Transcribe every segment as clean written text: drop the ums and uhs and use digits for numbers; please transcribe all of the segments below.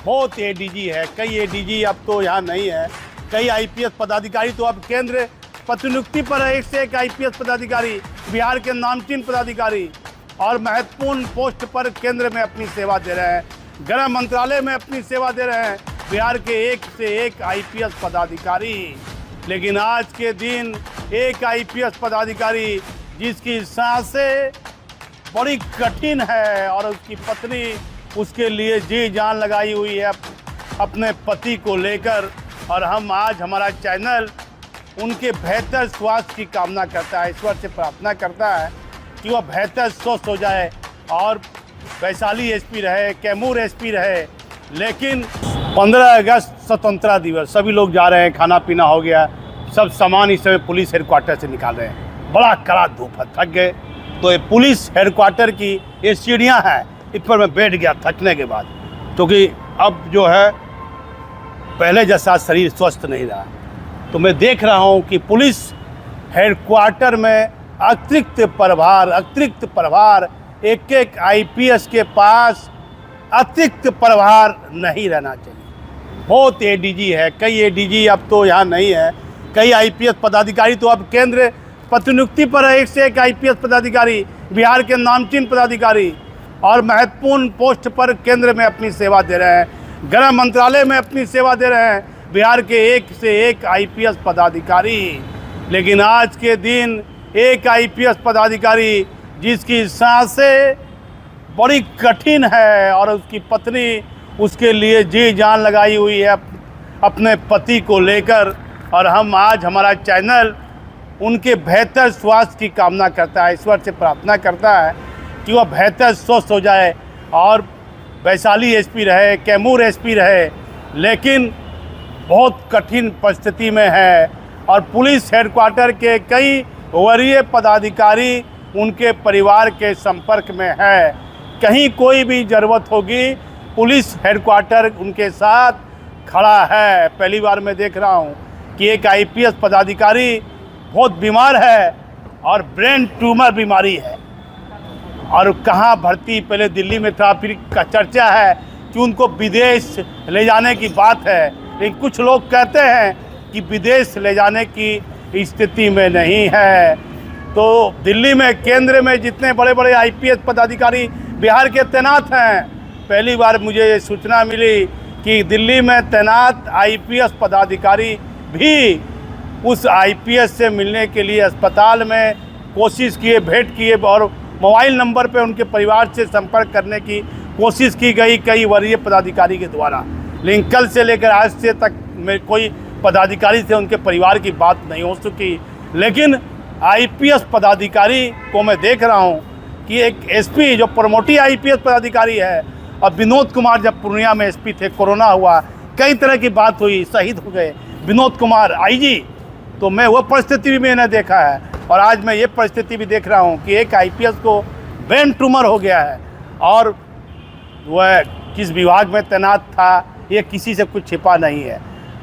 बहुत एडीजी है, कई एडीजी अब तो यहाँ नहीं है, कई आईपीएस पदाधिकारी तो अब केंद्र प्रतिनियुक्ति पर है। एक से एक आईपीएस पदाधिकारी, बिहार के नामचीन पदाधिकारी और महत्वपूर्ण पोस्ट पर केंद्र में अपनी सेवा दे रहे हैं, गृह मंत्रालय में अपनी सेवा दे रहे हैं बिहार के एक से एक आईपीएस पदाधिकारी। लेकिन आज के दिन एक आईपीएस पदाधिकारी जिसकी सांसें बड़ी कठिन है और उसकी पत्नी उसके लिए जी जान लगाई हुई है अपने पति को लेकर, और हम आज हमारा चैनल उनके बेहतर स्वास्थ्य की कामना करता है, ईश्वर से प्रार्थना करता है कि वह बेहतर स्वस्थ हो जाए और वैशाली एसपी रहे, कैमूर एसपी रहे। लेकिन 15 अगस्त स्वतंत्रता दिवस, सभी लोग जा रहे हैं, खाना पीना हो गया, सब सामान इस समय पुलिस हेडक्वार्टर से निकाल रहे हैं। बड़ा कड़ा धूप है, थक गए। तो ये पुलिस हेडक्वार्टर की ये सीढ़ियाँ हैं, इस पर मैं बैठ गया थकने के बाद, क्योंकि अब जो है पहले जैसा शरीर स्वस्थ नहीं रहा। तो मैं देख रहा हूँ कि पुलिस हेडक्वार्टर में अतिरिक्त प्रभार एक एक आईपीएस के पास अतिरिक्त प्रभार नहीं रहना चाहिए। बहुत एडीजी है, कई एडीजी अब तो यहाँ नहीं है, कई आईपीएस पदाधिकारी तो अब केंद्र प्रतिनियुक्ति पर है। एक से एक आईपीएस पदाधिकारी, बिहार के नामचीन पदाधिकारी और महत्वपूर्ण पोस्ट पर केंद्र में अपनी सेवा दे रहे हैं, गृह मंत्रालय में अपनी सेवा दे रहे हैं बिहार के एक से एक आईपीएस पदाधिकारी। लेकिन आज के दिन एक आईपीएस पदाधिकारी जिसकी सांसें बड़ी कठिन है और उसकी पत्नी उसके लिए जी जान लगाई हुई है अपने पति को लेकर, और हम आज हमारा चैनल उनके बेहतर स्वास्थ्य की कामना करता है, ईश्वर से प्रार्थना करता है कि वह बेहतर स्वस्थ हो जाए और वैशाली एसपी रहे, कैमूर एसपी रहे। लेकिन बहुत कठिन परिस्थिति में है और पुलिस हेडक्वार्टर के कई वरीय पदाधिकारी उनके परिवार के संपर्क में है। कहीं कोई भी ज़रूरत होगी, पुलिस हेडक्वार्टर उनके साथ खड़ा है। पहली बार मैं देख रहा हूँ कि एक आईपीएस पदाधिकारी बहुत बीमार है और ब्रेन ट्यूमर बीमारी है, और कहाँ भर्ती, पहले दिल्ली में था, फिर का चर्चा है कि उनको विदेश ले जाने की बात है। लेकिन कुछ लोग कहते हैं कि विदेश ले जाने की स्थिति में नहीं है। तो दिल्ली में केंद्र में जितने बड़े बड़े आईपीएस पदाधिकारी बिहार के तैनात हैं, पहली बार मुझे ये सूचना मिली कि दिल्ली में तैनात आईपीएस पदाधिकारी भी उस आईपीएस से मिलने के लिए अस्पताल में कोशिश किए, भेंट किए और मोबाइल नंबर पे उनके परिवार से संपर्क करने की कोशिश की गई कई वरीय पदाधिकारी के द्वारा। लेकिन कल से लेकर आज से तक में कोई पदाधिकारी से उनके परिवार की बात नहीं हो सकी। लेकिन आईपीएस पदाधिकारी को मैं देख रहा हूँ कि एक एसपी जो प्रमोटी आईपीएस पदाधिकारी है, और विनोद कुमार जब पूर्णिया में एसपी थे, कोरोना हुआ, कई तरह की बात हुई, शहीद हो गए विनोद कुमार आईजी। तो मैं वो परिस्थिति भी मैंने देखा है, और आज मैं ये परिस्थिति भी देख रहा हूँ कि एक आईपीएस को ब्रेन ट्यूमर हो गया है और वह किस विभाग में तैनात था ये किसी से कुछ छिपा नहीं है।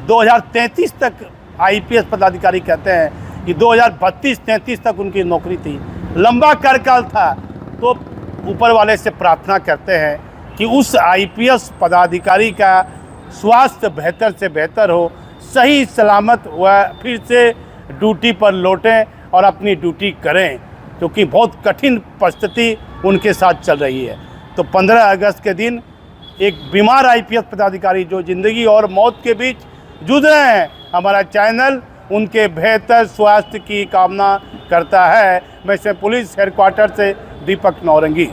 2033 तक आईपीएस पदाधिकारी कहते हैं कि 2032-33 तक उनकी नौकरी थी, लंबा कार्यकाल था। तो ऊपर वाले से प्रार्थना करते हैं कि उस आईपीएस पदाधिकारी का स्वास्थ्य बेहतर से बेहतर हो, सही सलामत वह फिर से ड्यूटी पर लौटें और अपनी ड्यूटी करें, क्योंकि बहुत कठिन परिस्थिति उनके साथ चल रही है। तो 15 अगस्त के दिन एक बीमार आईपीएस पदाधिकारी जो ज़िंदगी और मौत के बीच जूझ रहे हैं, हमारा चैनल उनके बेहतर स्वास्थ्य की कामना करता है। मैं से पुलिस हेडक्वार्टर से दीपक नौरंगी।